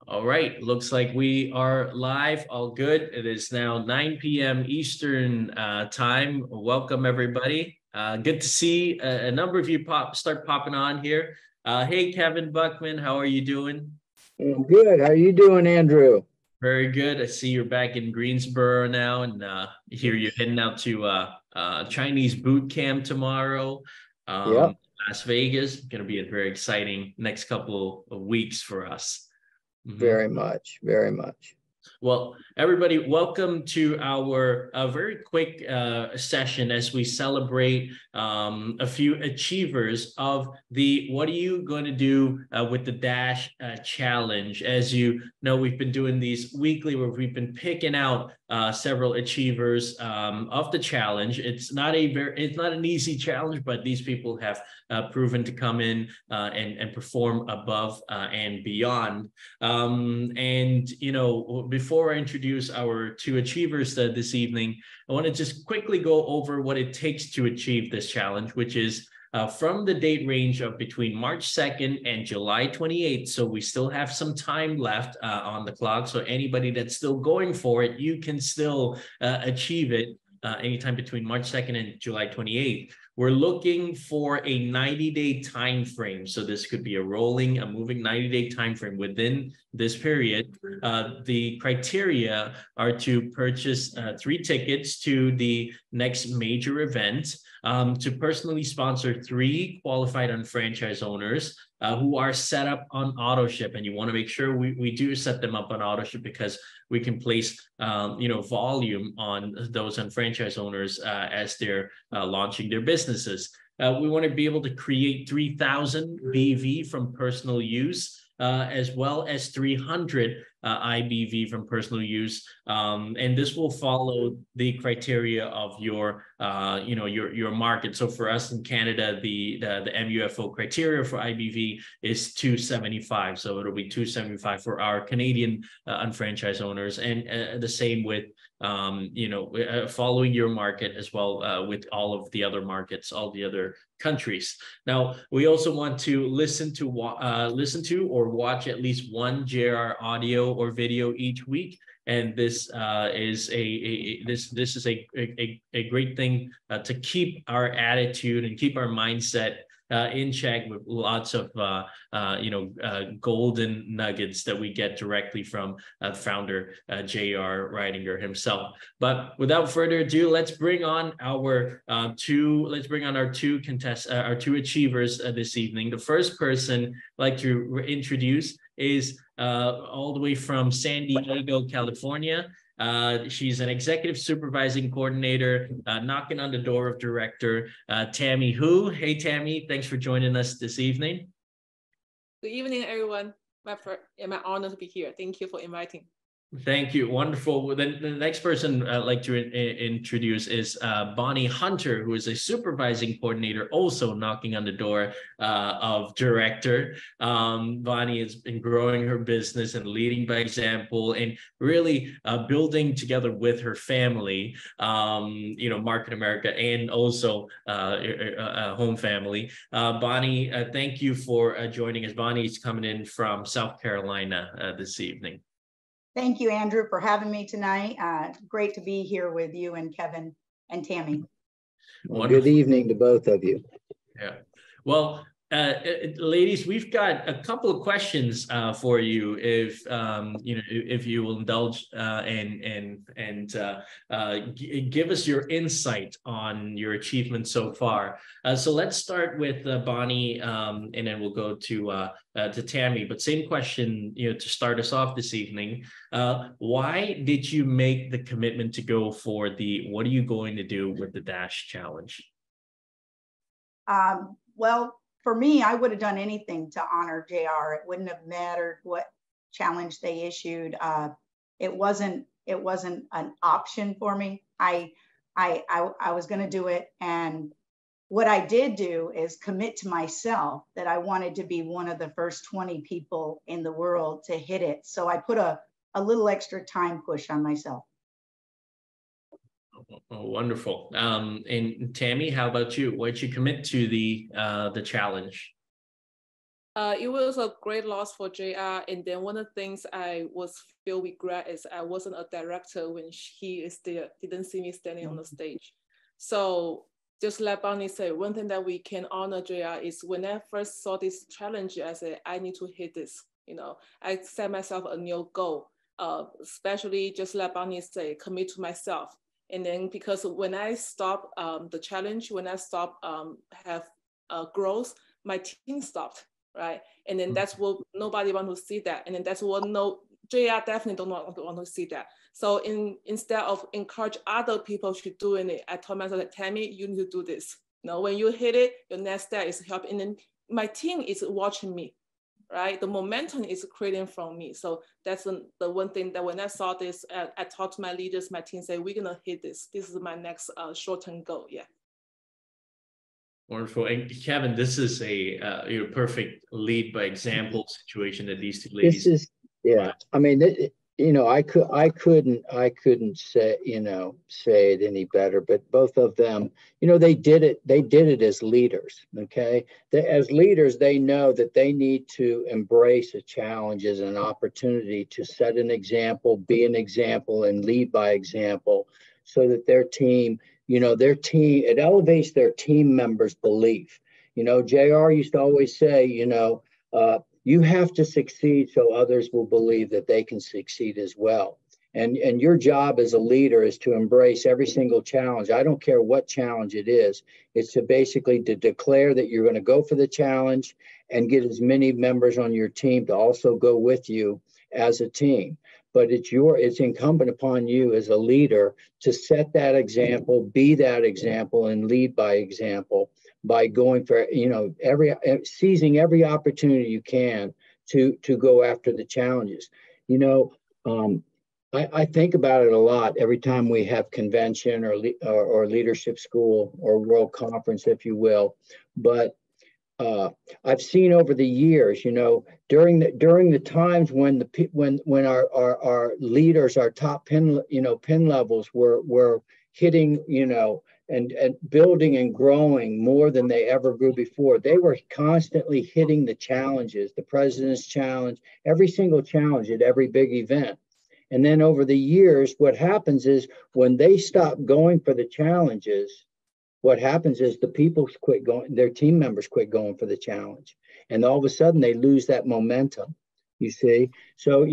All right, looks like we are live. All good. It is now 9 p.m. Eastern time. Welcome, everybody. Good to see a number of you start popping on here. Hey, Kevin Buckman, how are you doing? Good. How you doing, Andrew? Very good. I see you're back in Greensboro now, and here you're heading out to Chinese boot camp tomorrow. Yep, Las Vegas. Going to be a very exciting next couple of weeks for us. Mhm. very much, very much. Well, everybody, welcome to our very quick session as we celebrate a few achievers of the What Are You Going to Do with the Dash Challenge. As you know, we've been doing these weekly where we've been picking out several achievers of the challenge. It's not an easy challenge, but these people have proven to come in and perform above and beyond. And, you know, before I introduce our two achievers this evening, I want to just quickly go over what it takes to achieve this challenge, which is from the date range of between March 2nd and July 28th. So we still have some time left on the clock. So anybody that's still going for it, you can still achieve it anytime between March 2nd and July 28th. We're looking for a 90-day time frame. So this could be a moving 90-day time frame within this period. The criteria are to purchase 3 tickets to the next major event, to personally sponsor 3 qualified unfranchised owners who are set up on auto ship. And you want to make sure we do set them up on auto ship because we can place volume on those unfranchised owners as they're launching their businesses. We want to be able to create 3,000 BV from personal use, as well as 300 IBV from personal use, and this will follow the criteria of your market. So for us in Canada, the MUFO criteria for IBV is 275. So it'll be 275 for our Canadian unfranchised owners, and the same with following your market as well with all of the other markets, all the other countries. Now, we also want to listen to or watch at least one JR audio or video each week. And this is a great thing to keep our attitude and keep our mindset in check, with lots of golden nuggets that we get directly from founder JR Ridinger himself. But without further ado, let's bring on our two achievers this evening. The first person I'd like to introduce is all the way from San Diego, California. She's an executive supervising coordinator, knocking on the door of director, Tammy Hu. Hey, Tammy, thanks for joining us this evening. Good evening, everyone. My honor to be here. Thank you for inviting. Thank you. Wonderful. Well, then the next person I'd like to introduce is Bonnie Hunter, who is a supervising coordinator, also knocking on the door of director. Bonnie has been growing her business and leading by example, and really building together with her family, Market America, and also home family. Bonnie, thank you for joining us. Bonnie is coming in from South Carolina this evening. Thank you, Andrew, for having me tonight. Great to be here with you and Kevin and Tammy. Well, good evening to both of you. Yeah. Well, ladies, we've got a couple of questions for you, if you will indulge and give us your insight on your achievements so far. So let's start with Bonnie, and then we'll go to Tammy. But same question, to start us off this evening. Why did you make the commitment to go for the What Are You Going to Do with the Dash Challenge? Well, for me, I would have done anything to honor JR. It wouldn't have mattered what challenge they issued. It wasn't an option for me. I was going to do it, and what I did do is commit to myself that I wanted to be one of the first 20 people in the world to hit it. So I put a little extra time push on myself. Oh, wonderful. And Tammy, how about you? Why'd you commit to the challenge? It was a great loss for JR. And then one of the things I was feel regret is I wasn't a director when he is there, didn't see me standing on the stage. So just like Bonnie said, one thing that we can honor JR is when I first saw this challenge, I said, I need to hit this. You know, I set myself a new goal, especially just like Bonnie said, commit to myself. And then because when I stop the challenge, when I stop have growth, my team stopped, right? And then that's what nobody want to see that. And then that's what JR definitely don't want to see that. So instead of encourage other people to doing it, I told myself that, Tammy, you need to do this. You know, when you hit it, your next step is help. And then my team is watching me, right? The momentum is creating from me. So that's the one thing that when I saw this, I talked to my leaders, my team say, we're gonna hit this. This is my next short-term goal, yeah. Wonderful. And Kevin, this is a perfect lead by example situation that these two ladies. This is, yeah. I mean, I couldn't say, say it any better, but both of them, they did it as leaders. Okay. As leaders, they know that they need to embrace a challenge as an opportunity to set an example, be an example, and lead by example, so that their team, it elevates their team members' belief. JR used to always say, you have to succeed so others will believe that they can succeed as well. And your job as a leader is to embrace every single challenge. I don't care what challenge it is. It's to basically to declare that you're going to go for the challenge and get as many members on your team to also go with you as a team. But it's incumbent upon you as a leader to set that example, be that example, and lead by example, by going for, seizing every opportunity you can to go after the challenges. I think about it a lot every time we have convention or leadership school or world conference, if you will. But I've seen over the years, during the times when our leaders, our top pin levels were hitting, and building and growing more than they ever grew before. They were constantly hitting the challenges, the president's challenge, every single challenge at every big event. And then over the years, what happens is when they stop going for the challenges, what happens is the people quit going, their team members quit going for the challenge. And all of a sudden they lose that momentum, you see? So,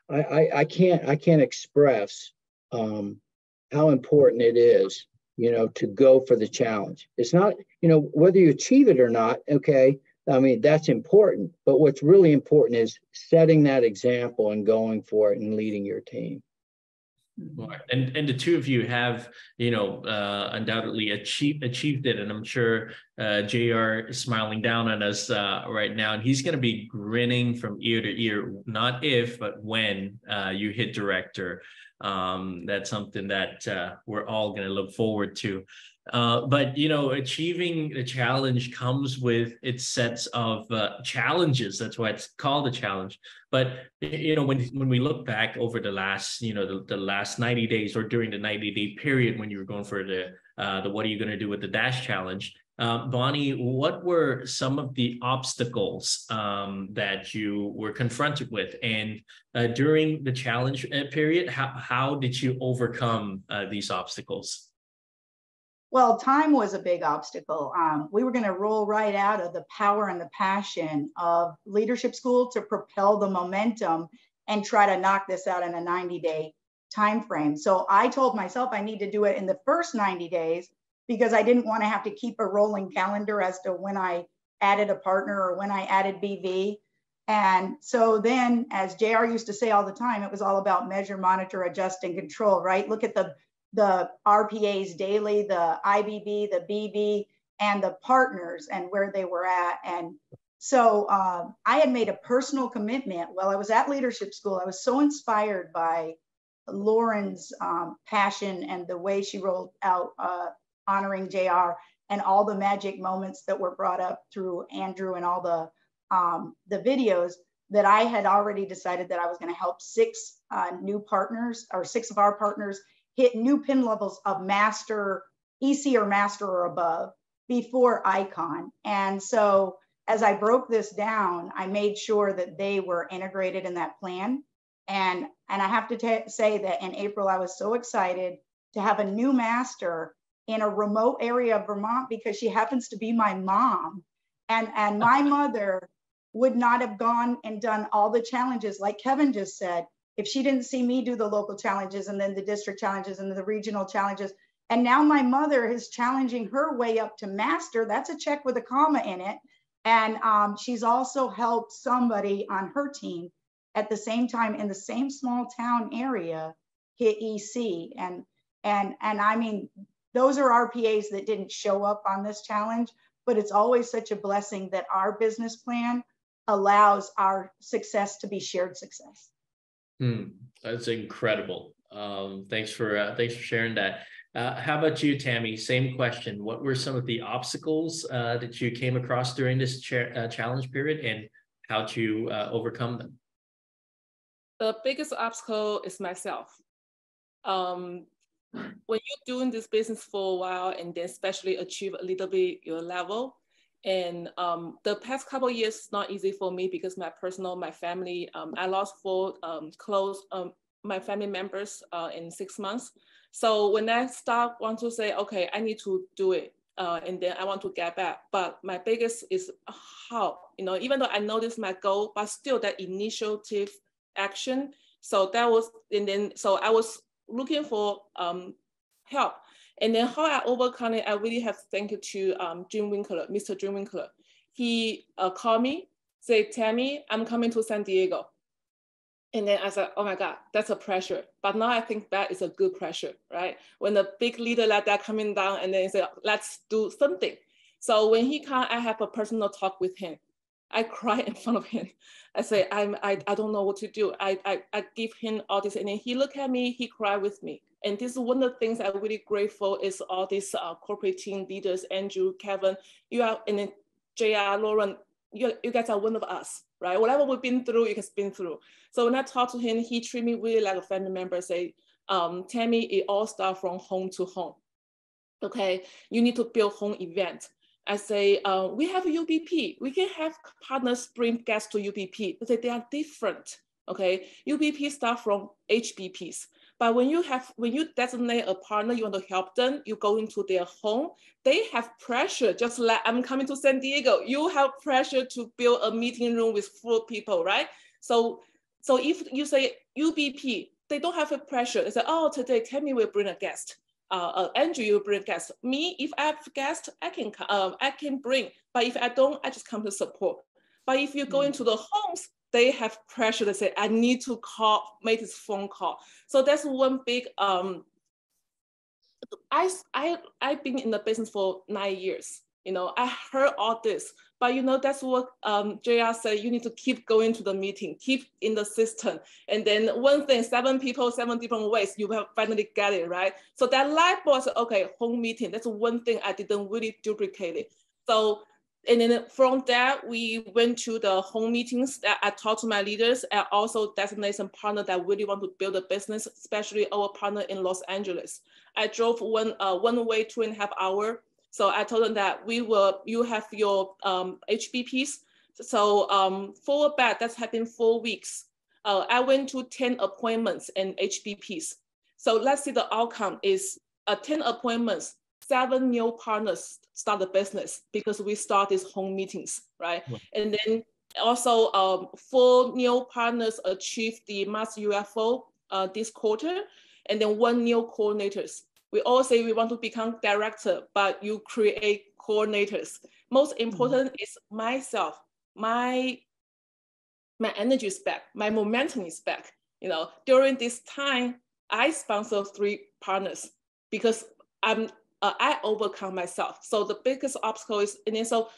I can't express how important it is, to go for the challenge. It's not, whether you achieve it or not, okay, I mean, that's important. But what's really important is setting that example and going for it and leading your team. And the two of you have, undoubtedly achieved it. And I'm sure JR is smiling down on us right now. And he's going to be grinning from ear to ear, not if, but when you hit director. That's something that we're all going to look forward to. But, achieving a challenge comes with its sets of challenges. That's why it's called a challenge. But, when we look back over the last, the last 90 days or during the 90-day period when you were going for the what are you going to do with the Dash Challenge, Bonnie, what were some of the obstacles that you were confronted with? And during the challenge period, how did you overcome these obstacles? Well, time was a big obstacle. We were going to roll right out of the power and the passion of leadership school to propel the momentum and try to knock this out in a 90-day time frame. So I told myself I need to do it in the first 90 days because I didn't want to have to keep a rolling calendar as to when I added a partner or when I added BV. And so then, as JR used to say all the time, it was all about measure, monitor, adjust, and control, right? Look at the RPAs daily, the IBB, the BB, and the partners and where they were at. And so I had made a personal commitment while I was at leadership school. I was so inspired by Lauren's passion and the way she rolled out honoring JR and all the magic moments that were brought up through Andrew and all the videos, that I had already decided that I was going to help 6 new partners, or 6 of our partners, hit new pin levels of master, EC or master or above before icon. And so as I broke this down, I made sure that they were integrated in that plan. And I have to say that in April, I was so excited to have a new master in a remote area of Vermont because she happens to be my mom. And my mother would not have gone and done all the challenges, like Kevin just said, if she didn't see me do the local challenges and then the district challenges and the regional challenges. And now my mother is challenging her way up to master. That's a check with a comma in it. And she's also helped somebody on her team at the same time in the same small town area hit EC. And I mean, those are RPAs that didn't show up on this challenge, but it's always such a blessing that our business plan allows our success to be shared success. That's incredible. Thanks for sharing that. How about you, Tammy? Same question. What were some of the obstacles that you came across during this challenge period, and how to overcome them? The biggest obstacle is myself. When you're doing this business for a while and then especially achieve a little bit your level, and the past couple of years is not easy for me because my family, I lost 4 my family members in 6 months. So when I want to say, okay, I need to do it, and then I want to get back. But my biggest is how, even though I know this is my goal, but still that initiative action. So that was, so I was looking for help. And then how I overcome it, I really have to thank you to Mr. Jim Winkler. He called me, said, Tammy, I'm coming to San Diego. And then I said, oh my God, that's a pressure. But now I think that is a good pressure, right? When a big leader like that coming down and then say, let's do something. So when he come, I have a personal talk with him. I cry in front of him. I say, I don't know what to do. I give him all this. And then he look at me, he cry with me. And this is one of the things I'm really grateful is all these corporate team leaders, Andrew, Kevin, you are, and then JR, Lauren, you guys are one of us, right? Whatever we've been through, you guys been through. So when I talk to him, he treat me really like a family member, say, Tammy, it all starts from home to home. Okay, you need to build home event. I say, we have UBP. We can have partners bring guests to UBP. But they are different, okay? UBP start from HBPs. But when you designate a partner, you want to help them, you go into their home, they have pressure, just like I'm coming to San Diego. You have pressure to build a meeting room with 4 people, right? So if you say UBP, they don't have a pressure. They say, oh, today Tammy will bring a guest. Andrew, you bring guests. Me, if I have guests, I can bring. But if I don't, I just come to support. But if you go into the homes, they have pressure to say, I need to make this phone call. So that's one big, I've been in the business for 9 years. I heard all this, but that's what JR said, you need to keep going to the meeting, keep in the system. And then one thing, 7 people, 7 different ways, you have finally get it, right? So that light bulb, okay, home meeting, that's one thing I didn't really duplicate it. So, and then from that, we went to the home meetings that I talked to my leaders and also designate some partner that really want to build a business, especially our partner in Los Angeles. I drove one way 2.5 hours. So I told them that you have your HBPs. So forward back, that's happened 4 weeks. I went to 10 appointments and HBPs. So let's see the outcome is 10 appointments, 7 new partners start the business because we start these home meetings, right? And then also 4 new partners achieved the Mass UFO this quarter, and then 1 new coordinators. We all say we want to become director, but you create coordinators. Most important is myself. My energy is back. My momentum is back. During this time, I sponsor 3 partners because I overcome myself. So the biggest obstacle is, and then so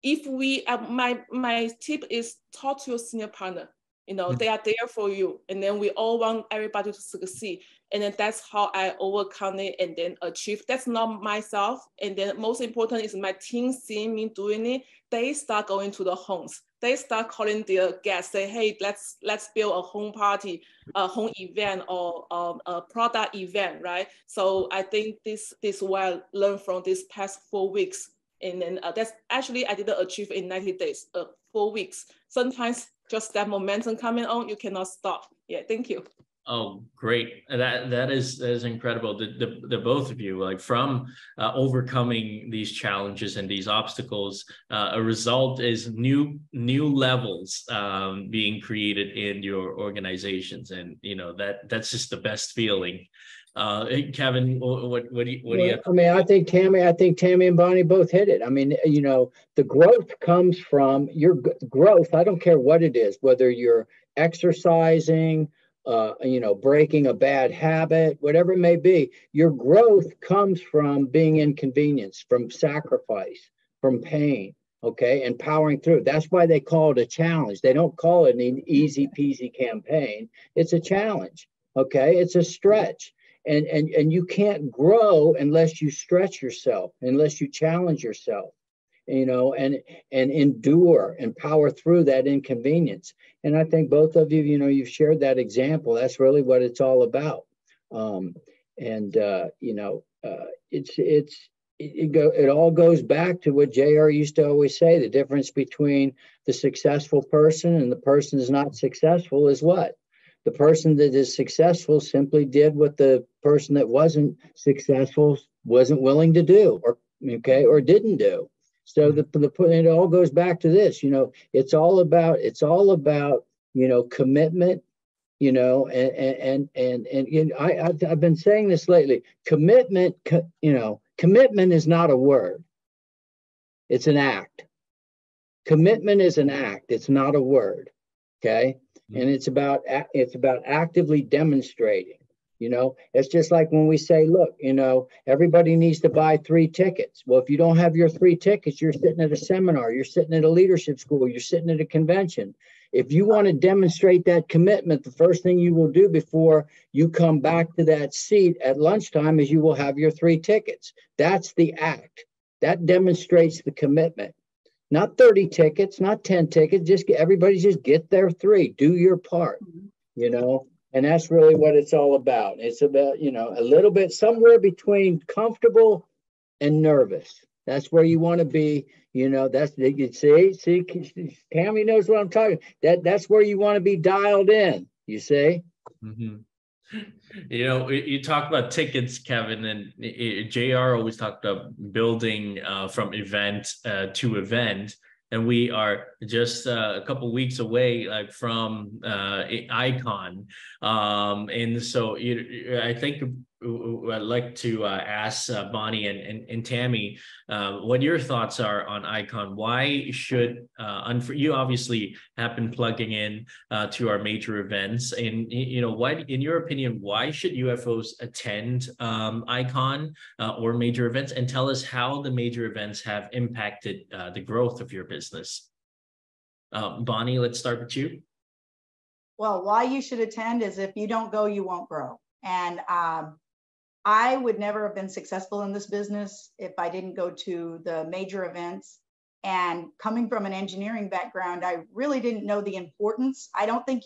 if we, my tip is talk to your senior partner. They are there for you. And then we all want everybody to succeed. And then that's how I overcome it and then achieve. That's not myself. And then most important is my team seeing me doing it. They start going to the homes. They start calling their guests, say, hey, let's build a home party, a home event or a product event, right? So I think this is what I learned from these past 4 weeks. And then that's actually, I didn't achieve in 90 days, 4 weeks. Sometimes just that momentum coming on, you cannot stop. Yeah, thank you. Oh, great. That is incredible. The both of you, like from overcoming these challenges and these obstacles, a result is new levels being created in your organizations. And, you know, that's just the best feeling. Kevin, what do you have? I mean, I think Tammy and Bonnie both hit it. I mean, you know, the growth comes from your growth. I don't care what it is, whether you're exercising, you know, breaking a bad habit, whatever it may be, your growth comes from being inconvenienced, from sacrifice, from pain, okay, and powering through. That's why they call it a challenge. They don't call it an easy peasy campaign. It's a challenge, okay? It's a stretch. And you can't grow unless you stretch yourself, unless you challenge yourself, you know, and endure and power through that inconvenience. And I think both of you, you know, you've shared that example. That's really what it's all about. You know, it all goes back to what JR used to always say: the difference between the successful person and the person who's not successful is what? The person that is successful simply did what the person that wasn't successful wasn't willing to do, or didn't do. So it all goes back to this, you know, it's all about, you know, commitment, you know, and you know, I've been saying this lately. Commitment, you know, commitment is not a word. It's an act. Commitment is an act. It's not a word. Okay. And it's about actively demonstrating, you know. It's just like when we say, look, you know, everybody needs to buy 3 tickets. Well, if you don't have your 3 tickets, you're sitting at a seminar, you're sitting at a leadership school, you're sitting at a convention. If you want to demonstrate that commitment, the first thing you will do before you come back to that seat at lunchtime is you will have your 3 tickets. That's the act. That demonstrates the commitment. Not 30 tickets, not 10 tickets, everybody just get their 3, do your part, you know, and that's really what it's all about. It's about, you know, a little bit somewhere between comfortable and nervous. That's where you want to be, you know. That's, you see, Tammy knows what I'm talking. That's where you want to be dialed in, you see. Mm-hmm. You know, you talk about tickets, Kevin, and JR always talked about building from event to event. And we are just a couple weeks away, like from Icon. And so I think I'd like to ask Bonnie and Tammy what your thoughts are on Icon. Why should you obviously have been plugging in to our major events, and you know, why, in your opinion, why should UFOs attend Icon or major events? And tell us how the major events have impacted the growth of your business. Bonnie, let's start with you. Well, why you should attend is if you don't go, you won't grow. And I would never have been successful in this business if I didn't go to the major events. And coming from an engineering background, I really didn't know the importance. I don't think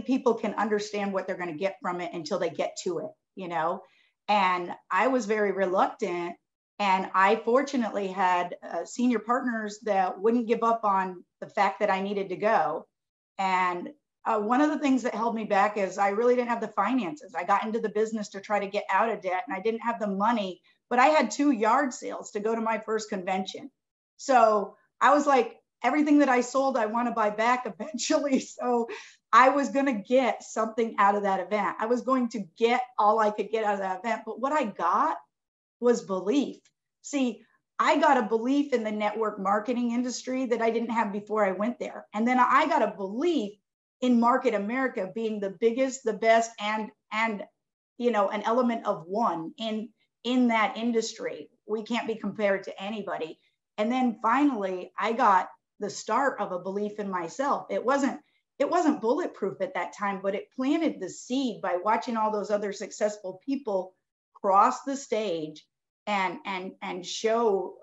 people can understand what they're going to get from it until they get to it, you know? And I was very reluctant. And I fortunately had senior partners that wouldn't give up on the fact that I needed to go. And one of the things that held me back is I really didn't have the finances. I got into the business to try to get out of debt, and I didn't have the money, but I had 2 yard sales to go to my first convention. So I was like, everything that I sold, I want to buy back eventually. So I was going to get something out of that event. I was going to get all I could get out of that event. But what I got was belief. See, I got a belief in the network marketing industry that I didn't have before I went there. And then I got a belief in Market America being the biggest, the best, and you know, an element of one in that industry. We can't be compared to anybody. And then finally, I got the start of a belief in myself. It wasn't bulletproof at that time, but it planted the seed by watching all those other successful people cross the stage and show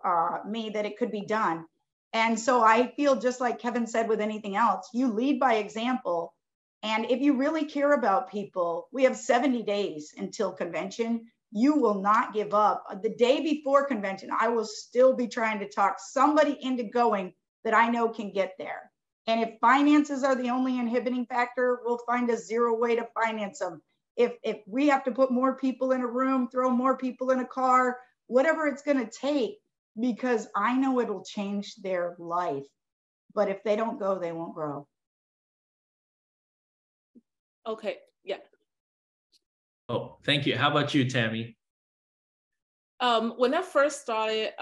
me that it could be done. And so I feel just like Kevin said with anything else, you lead by example. And if you really care about people, we have 70 days until convention. you will not give up. The day before convention, I will still be trying to talk somebody into going that I know can get there. And if finances are the only inhibiting factor, we'll find a zero way to finance them. If we have to put more people in a room, throw more people in a car, whatever it's going to take, because I know it'll change their life. But if they don't go, they won't grow. Okay, yeah. Oh, thank you. How about you, Tammy? When I first started,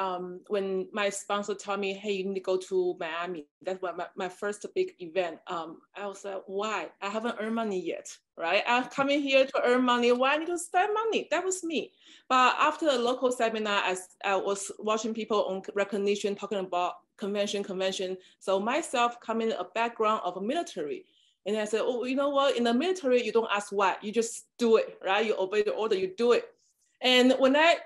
when my sponsor told me, hey, you need to go to Miami, that's my first big event. I was like, why? I haven't earned money yet, right? I'm coming here to earn money. Why I need to spend money? That was me. But after a local seminar, I was watching people on recognition, talking about convention. So myself coming a background of a military. And I said, oh, you know what? In the military, you don't ask why, you just do it, right? You obey the order, you do it. And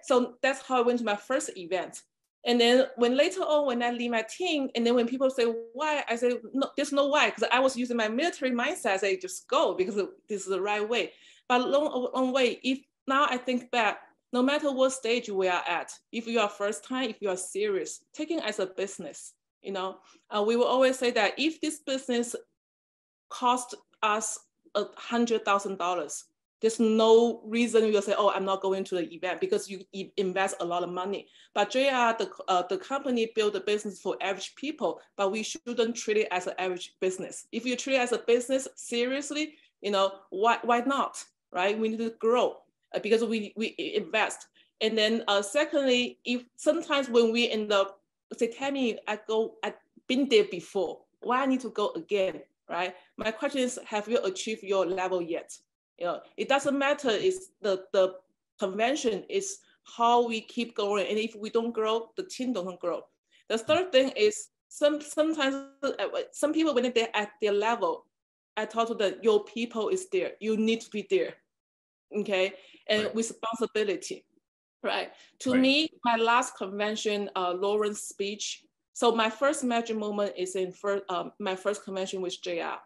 so that's how I went to my first event. And then when later on, when I leave my team, and then when people say why, I say, no, there's no why, because I was using my military mindset. I say, just go, because this is the right way. But long way, if now I think back, no matter what stage we are at, if you are first time, if you are serious, taking as a business, we will always say that if this business cost us $100,000, there's no reason you'll say, oh, I'm not going to the event, because you invest a lot of money. But JR, the company built a business for average people, but we shouldn't treat it as an average business. If you treat it as a business seriously, why not, right? We need to grow because we invest. And then secondly, if sometimes when we end up, say, Tammy, I've been there before, why I need to go again, right? My question is, have you achieved your level yet? It doesn't matter. It's the convention is how we keep going, and if we don't grow, the team doesn't grow. The third thing is sometimes some people, when they're at their level, I talk to them, your people is there. You need to be there, okay? And right. Responsibility, right? To right. me, my last convention, Lauren's speech. So my first major moment is in my first convention with JR.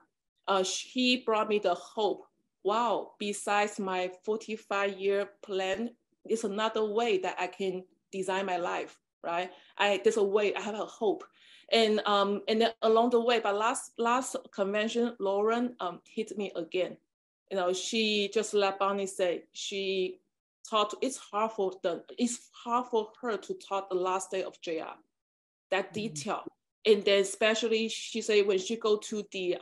He brought me the hope. Wow, besides my 45-year plan, there's another way that I can design my life, right? There's a way, I have a hope. And then along the way, but last convention, Lauren hit me again. She just let Bonnie say, she taught, it's hard for her to talk the last day of JR, that detail. And then especially she said when she go to the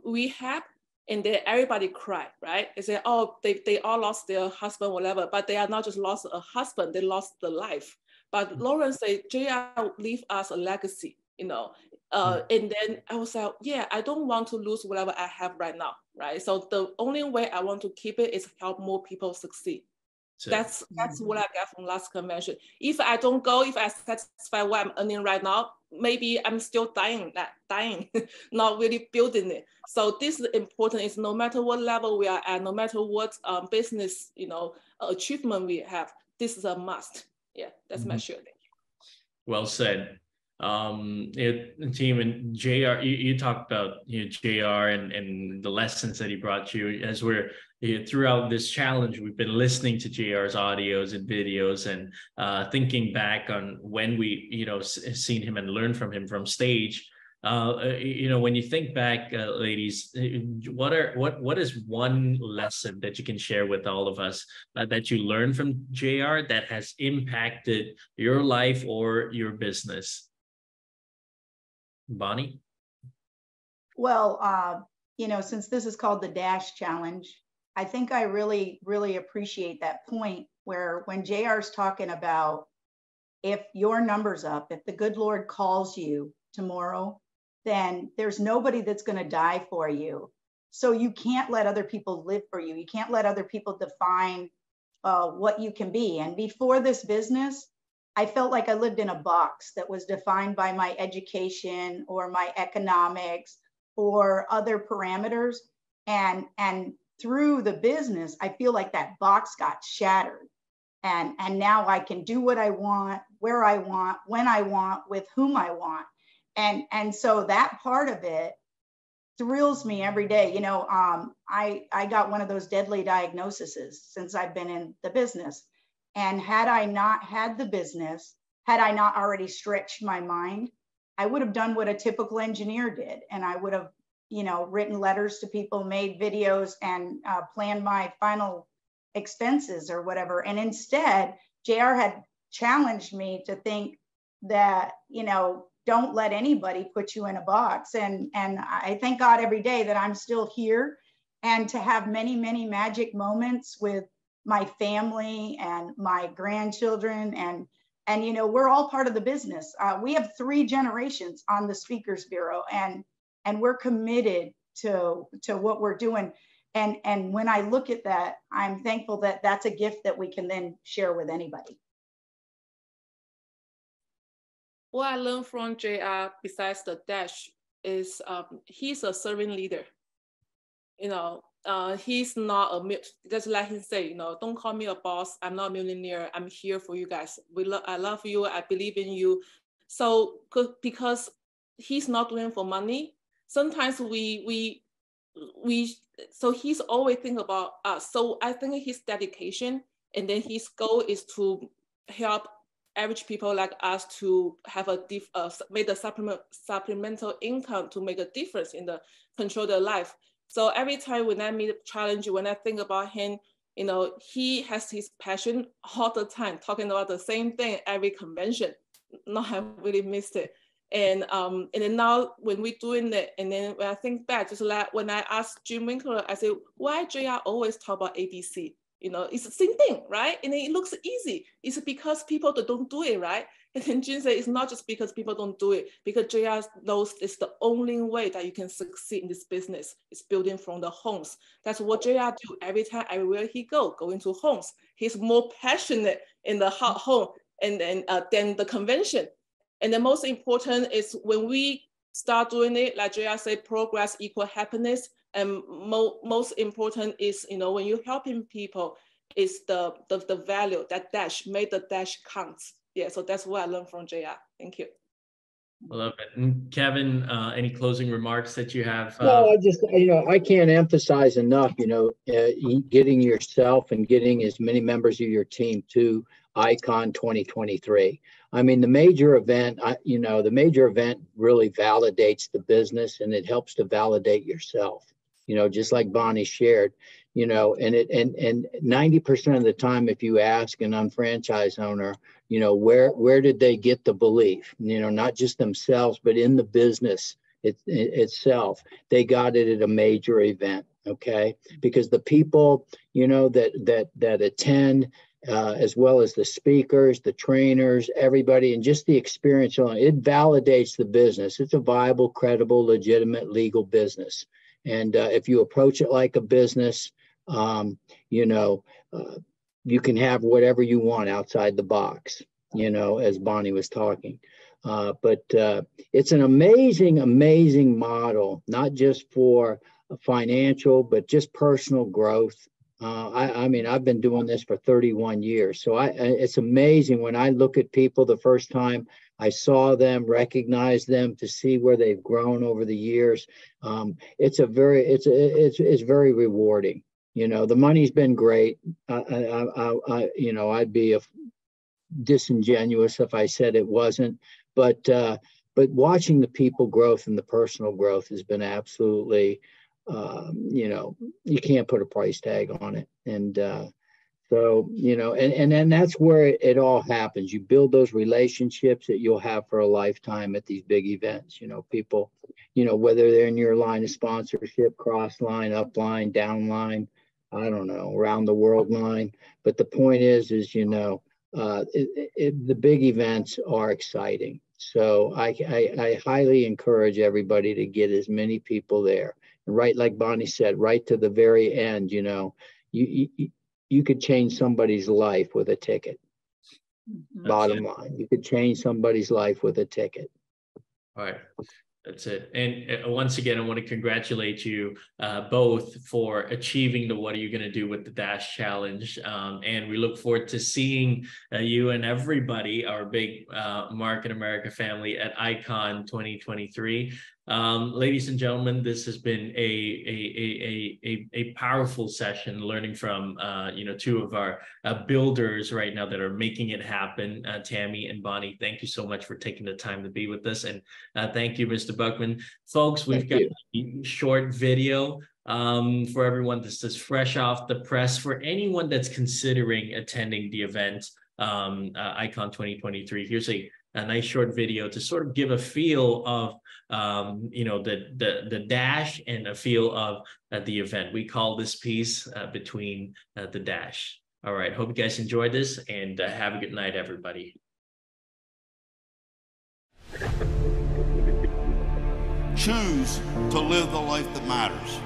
rehab, and then everybody cried, right? They say, oh, they all lost their husband, whatever, but they are not just lost a husband, they lost the life. But Lauren said, JR leave us a legacy, And then I was like, yeah, I don't want to lose whatever I have right now, right? So the only way I want to keep it is help more people succeed. That's what I got from last convention. If I don't go, if I satisfy what I'm earning right now, maybe I'm still dying, not really building it. So this is important. Is no matter what level we are at, no matter what business achievement we have, this is a must. Yeah, that's my share. Thank you. Well said. Team and JR, you talked about JR and the lessons that he brought you. As we're throughout this challenge, we've been listening to JR's audios and videos and thinking back on when we seen him and learned from him from stage. When you think back, ladies, what is one lesson that you can share with all of us that you learned from JR that has impacted your life or your business? Bonnie? Well, since this is called the Dash Challenge, I think I really, really appreciate that point where when JR's talking about if your number's up, if the good Lord calls you tomorrow, then there's nobody that's going to die for you. So you can't let other people live for you. You can't let other people define what you can be. And before this business, I felt like I lived in a box that was defined by my education or my economics or other parameters. And through the business, I feel like that box got shattered. And now I can do what I want, where I want, when I want, with whom I want. And so that part of it, thrills me every day. You know, I got one of those deadly diagnoses since I've been in the business. And had I not had the business, had I not already stretched my mind, I would have done what a typical engineer did. And I would have, you know, written letters to people, made videos, and planned my final expenses or whatever. And instead, JR had challenged me to think that, you know, don't let anybody put you in a box. And I thank God every day that I'm still here, and to have many, many magic moments with my family and my grandchildren. And you know, we're all part of the business. We have 3 generations on the Speakers Bureau, and we're committed to what we're doing. And when I look at that, I'm thankful that that's a gift that we can then share with anybody. What I learned from JR, besides the dash, is he's a servant leader. You know, he's not just like he say, you know, don't call me a boss. I'm not a millionaire. I'm here for you guys. I love you. I believe in you. So because he's not doing it for money, sometimes so he's always thinking about us. So I think his dedication, and then his goal is to help average people like us to have make a supplemental income to make a difference in the control their life. So every time when I meet a challenge, when I think about him, you know, he has his passion all the time, talking about the same thing every convention. No, I really missed it. And then now when we're doing it, and then when I think back, just like when I asked Jim Winkler, I said, why JR always talk about ABC? You know, it's the same thing, right? And then it looks easy. It's because people don't do it, right? And then Jim said, it's not just because people don't do it, because JR knows it's the only way that you can succeed in this business. It's building from the homes. That's what JR do every time, everywhere he go into homes. He's more passionate in the home and then than the convention. And the most important is when we start doing it, like JR said, progress equal happiness. And most important is, you know, when you're helping people, is the value, that dash, make the dash counts. Yeah, so that's what I learned from JR. Thank you. I love it. And Kevin, any closing remarks that you have? No, I just, you know, I can't emphasize enough, you know, getting yourself and getting as many members of your team to Icon 2023. I mean, the major event, you know, the major event really validates the business, and it helps to validate yourself, you know, just like Bonnie shared, you know, and 90% of the time, if you ask an unfranchised owner, you know, where did they get the belief, you know, not just themselves, but in the business itself, they got it at a major event. Okay. Because the people, you know, that attend, as well as the speakers, the trainers, everybody, and just the experience on it validates the business. It's a viable, credible, legitimate, legal business. And if you approach it like a business, you know, you can have whatever you want outside the box, you know, as Bonnie was talking. But it's an amazing, amazing model, not just for financial, but just personal growth. I mean, I've been doing this for 31 years. So it's amazing when I look at people the first time I saw them, recognize them, to see where they've grown over the years. It's very rewarding. You know, the money's been great. You know, I'd be disingenuous if I said it wasn't, but watching the people growth and the personal growth has been absolutely, you know, you can't put a price tag on it. And so, you know, and then that's where it all happens. You build those relationships that you'll have for a lifetime at these big events. You know, people, you know, whether they're in your line of sponsorship, cross line, up line, down line, I don't know, around the world line. But the point is, you know, the big events are exciting. So I highly encourage everybody to get as many people there. Right, like Bonnie said, right to the very end, you know, you could change somebody's life with a ticket. Bottom line, you could change somebody's life with a ticket. All right. That's it. And once again, I want to congratulate you both for achieving the What Are You Going to Do with the Dash Challenge. And we look forward to seeing you and everybody, our big Market America family, at Icon 2023. Ladies and gentlemen, this has been a powerful session, learning from two of our builders right now that are making it happen. Tammy and Bonnie, thank you so much for taking the time to be with us, and thank you, Mr. Buckman. Folks, we've got a short video for everyone. This is fresh off the press for anyone that's considering attending the event, Icon 2023. Here's a nice short video to sort of give a feel of the dash and a feel of the event. We call this piece Between the Dash. All right, hope you guys enjoyed this, and have a good night, everybody. Choose to live the life that matters.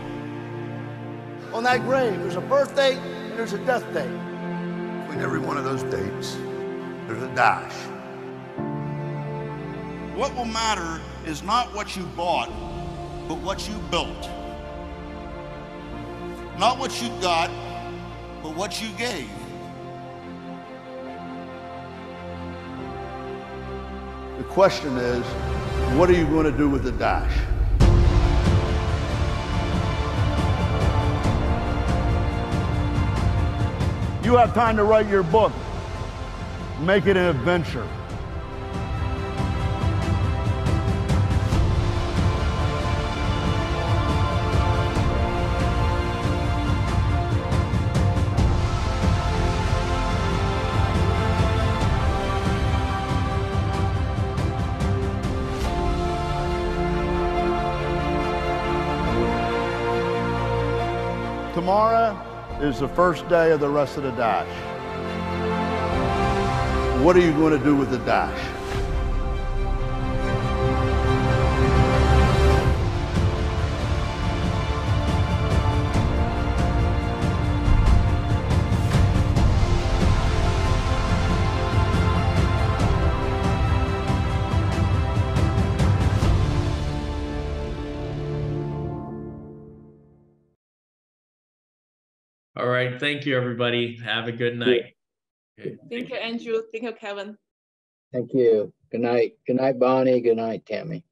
On that grave, there's a birth date and there's a death date. Between every one of those dates, there's a dash. What will matter is not what you bought, but what you built. Not what you got, but what you gave. The question is, what are you going to do with the dash? You have time to write your book. Make it an adventure. Tomorrow is the first day of the rest of the dash. What are you going to do with the dash? All right, thank you, everybody. Have a good night. Thank you, Andrew. Thank you, Kevin. Thank you. Good night. Good night, Bonnie. Good night, Tammy.